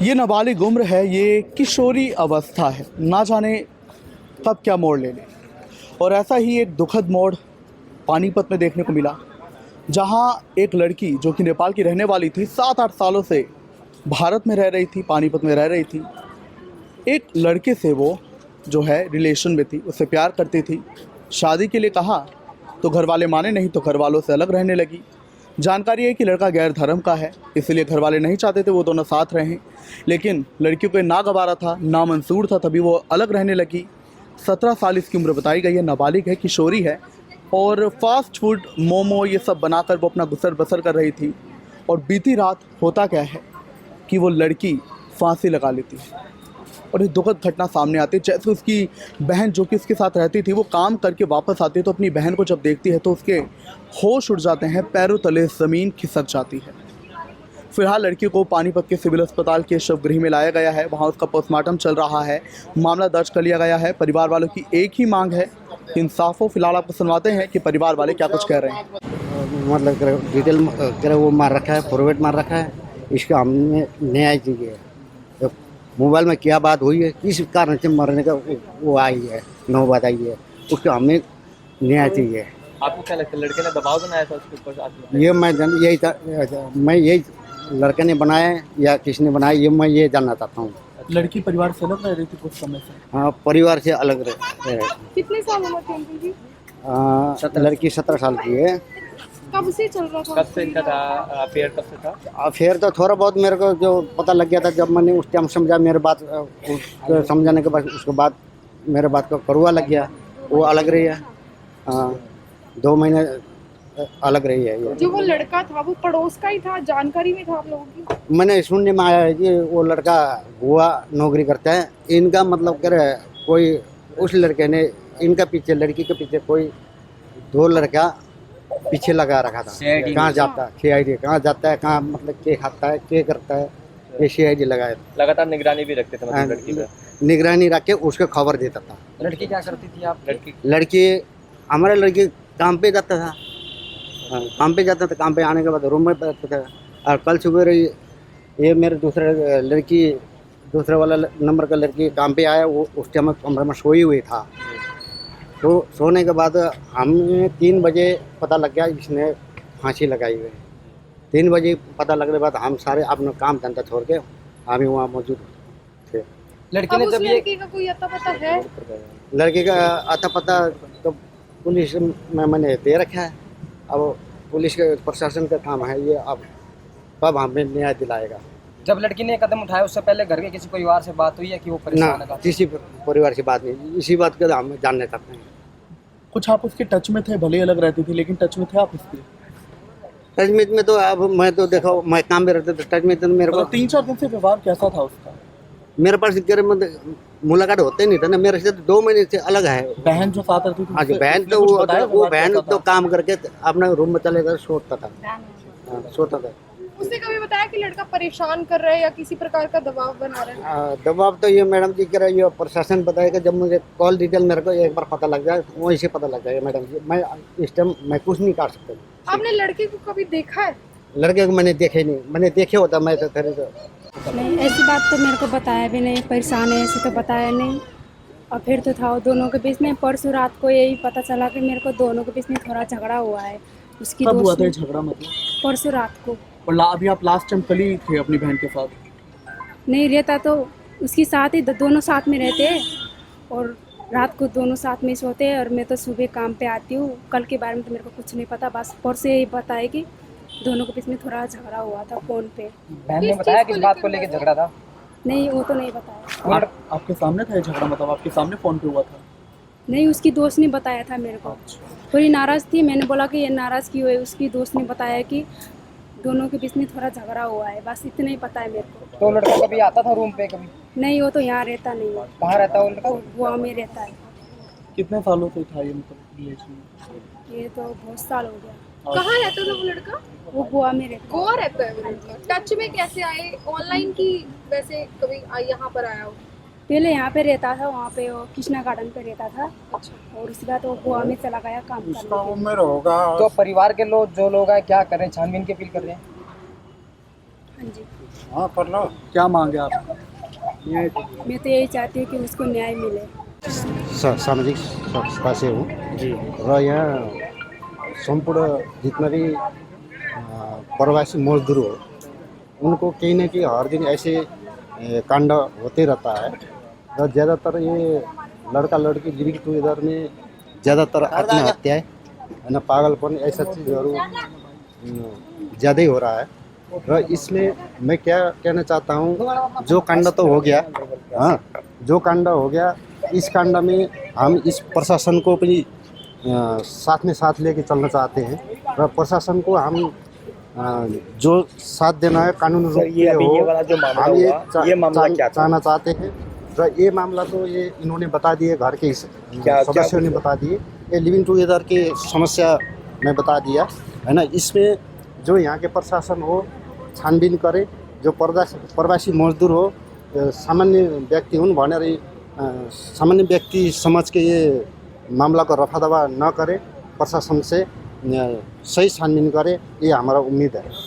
ये नाबालिग उम्र है, ये किशोरी अवस्था है, ना जाने कब क्या मोड़ ले ले। और ऐसा ही एक दुखद मोड़ पानीपत में देखने को मिला, जहां एक लड़की जो कि नेपाल की रहने वाली थी, 7-8 सालों से भारत में रह रही थी, पानीपत में रह रही थी। एक लड़के से वो जो है रिलेशन में थी, उससे प्यार करती थी। शादी के लिए कहा तो घर वाले माने नहीं, तो घर वालों से अलग रहने लगी। जानकारी है कि लड़का गैर धर्म का है, इसलिए घर वाले नहीं चाहते थे वो दोनों साथ रहें, लेकिन लड़की को ना गवारा था, ना मंजूर था, तभी वो अलग रहने लगी। 17 साल इसकी उम्र बताई गई है, नाबालिग है, किशोरी है, और फास्ट फूड, मोमो ये सब बनाकर वो अपना गुजर बसर कर रही थी। और बीती रात होता क्या है कि वो लड़की फांसी लगा लेती है और एक दुखद घटना सामने आती है। जैसे उसकी बहन जो कि उसके साथ रहती थी, वो काम करके वापस आती है तो अपनी बहन को जब देखती है तो उसके होश उड़ जाते हैं, पैरों तले ज़मीन खिसक जाती है। फिलहाल लड़की को पानीपत के सिविल अस्पताल के शवगृह में लाया गया है, वहाँ उसका पोस्टमार्टम चल रहा है, मामला दर्ज कर लिया गया है। परिवार वालों की एक ही मांग है, इंसाफ हो। फिलहाल आपको सुनवाते हैं कि परिवार वाले क्या कुछ कह रहे हैं। मतलब डिटेल करे वो मार रखा है, फॉरवर्ड मार रखा है, इसका हमने न्याय चाहिए। तो मोबाइल में क्या बात हुई है, किस कारण से मरने का वो आई है, नौबत आई है, उसका हमें न्याय चाहिए। आपको क्या लगता है लड़के ने दबाव बनाया था उसके ऊपर आत्महत्या? ये मैं यही लड़के ने बनाया है या किसने बनाया, ये मैं ये जानना चाहता हूँ। लड़की परिवार से अलग रह रही थी कुछ समय से? हाँ, परिवार से अलग रहे। कितने साल उम्र थी उनकी जी? लड़की 17 साल की है। कब से चल रहा था? कब से इनका था अफेयर? कब से था अफेयर तो थोड़ा बहुत मेरे को जो पता लग गया था, जब मैंने उस टाइम समझा, मेरे बात समझाने के बाद उसके बाद मेरे बात को कड़वा लग गया, वो अलग रही है। 2 महीने अलग रही है ये। जो वो लड़का था वो पड़ोस का ही था, जानकारी में था आप लोगों की? मैंने सुनने में आया है कि वो लड़का गोवा नौकरी करता है। इनका मतलब कर कोई उस लड़के ने इनका पीछे, लड़की के पीछे कोई 2 लड़का पीछे लगा रखा था। कहाँ जाता है CID, कहाँ जाता है, कहाँ मतलब के खाता है, के करता है, ये CID लगाया। लगातार निगरानी भी रखते थे मतलब लड़की पे? निगरानी रख के उसको खबर देता था। लड़की क्या करती थी आप? लड़की हमारा लड़की काम पे जाता था। काम पे जाता था, काम पे आने के बाद रूम में बैठता था। और कल सुबह ये मेरे दूसरे वाला नंबर का लड़की काम पे आया, वो उस टाइम कमरे में सोई हुई था। तो सोने के बाद हमें 3 बजे पता लग गया इसने फांसी लगाई हुई है। 3 बजे पता लगने के बाद हम सारे अपना काम धंधा छोड़ के हम वहाँ मौजूद थे। लड़की ने जब लड़की का कोई अता पता है? लड़की का अता पता तो पुलिस में मैंने दे रखा है। अब पुलिस के प्रशासन का काम है ये, अब कब हमें न्याय दिलाएगा। जब लड़की ने कदम उठाया उससे पहले घर के किसी परिवार से बात हुई है कि वो परेशान ना, है? किसी परिवार से बात नहीं, इसी बात का हम जानने चाहते हैं। कुछ आप उसके टच में थे, भले ही अलग रहती थी, लेकिन टच में थे आप उसके? टच में तो अब मैं तो देखो, मैं काम में रहता था, टच में तो मेरे को 3-4 दिन से व्यवहार कैसा था उसका? मेरे पास मुलाकात होते नहीं था ना, मेरे से 2 महीने से अलग है। बहन जो साथ रहती थी? हाँ जी, बहन तो वो बहन तो काम करके अपना रूम में चले गए, सोता था। सोता था। उसने कभी बताया कि लड़का परेशान कर रहा है या किसी प्रकार का दबाव बना रहा है? दबाव तो ये मैडम जी कह रहे, ये प्रशासन बताएगा। जब मुझे कॉल डिटेल मेरे को एक बार पता लग जाए, वहीं से पता लग जाएगा मैडम जी। मैं इस टाइम मैं कुछ नहीं कर सकता। आपने लड़के को कभी देखा है? लड़के को मैंने देखे नहीं, मैंने देखे होता मैं तो फिर नहीं, ऐसी बात तो मेरे को बताया भी नहीं। परेशान है ऐसे तो बताया नहीं। और फिर तो था दोनों के बीच में, परसों रात को यही पता चला कि मेरे को दोनों के बीच में थोड़ा झगड़ा हुआ है। उसकी कब हुआ दोस्त था झगड़ा मतलब? परसों रात को। और अभी आप लास्ट टाइम कल ही थे अपनी बहन के साथ? नहीं रहता तो उसके साथ ही, दोनों साथ में रहते हैं और रात को दोनों साथ में सोते हैं। और मैं तो सुबह काम पे आती हूँ। कल के बारे में तो मेरे को कुछ नहीं पता, बस परसों यही बताया कि दोनों के बीच में थोड़ा झगड़ा हुआ था फ़ोन पे। बहन ने बताया किस बात को लेकर झगड़ा था? नहीं, वो तो नहीं बताया। आपके सामने था ये झगड़ा, मतलब आपके सामने फ़ोन पे हुआ था? नहीं, उसकी दोस्त ने बताया था मेरे को। थोड़ी नाराज़ थी, मैंने बोला कि ये नाराज़ क्यों है। उसकी दोस्त ने बताया कि दोनों के बीच में थोड़ा झगड़ा हुआ है, बस इतना ही पता है मेरे को। तो लड़का कभी आता था रूम पे कभी? नहीं, वो तो यहाँ रहता नहीं है। कहाँ रहता है वो लड़का? गोवा में रहता है। कितने सालों से था ये मतलब रिलेशन? ये तो बहुत साल हो गया। कहाँ रहता था वो लड़का? वो गोवा में रहता गोवा रहता है वो लड़का। टच में कैसे आए? ऑनलाइन की वैसे कभी यहाँ पर आया हो? पहले यहाँ पे रहता था, वहाँ पे वो कृष्णा गार्डन पे रहता था। और उसके बाद वो गोवा में चला गया काम करने। तो परिवार के लोग जो लोग हैं क्या कर रहे हैं, छानबीन की अपील कर रहे हैं? हाँ जी। हाँ पढ़ लो। क्या मांगे आप? मैं तो यही चाहती हूँ कि उसको न्याय मिले। सामाजिक संस्था से हूँ जी र यहाँ संपूर्ण जितना भी प्रवासी मजदूर हो उनको कहीं न कहीं हर दिन ऐसे कांड होते रहता है र ज़्यादातर ये लड़का लड़की लिविंग टुगेदर में ज़्यादातर आत्महत्या है ना, पागलपन ऐसा चीज़हरू ज़्यादा ही हो रहा है। र इसमें मैं क्या कहना चाहता हूँ, जो कांड तो हो गया, हाँ जो कांड हो गया, इस कांड में हम इस प्रशासन को भी साथ में साथ लेके चलना चाहते हैं र प्रशासन को हम जो साथ देना है कानून रूप ये में अभी हो, ये वाला जो मामला हम हुआ, ये मामला क्या था? चाहना चाहते हैं। र ये मामला तो ये इन्होंने बता दिए, घर के सदस्यों ने बता दिए, ये लिविंग टुगेदर की समस्या में बता दिया है ना। इसमें जो यहाँ के प्रशासन हो छानबीन करे, जो प्रवासी मजदूर हो सामान्य व्यक्ति हुन् भनेर सामान्य व्यक्ति समझ के ये मामला को रफा दफा न करे, प्रशासन से सही छानबीन करे, ये हमारा उम्मीद है।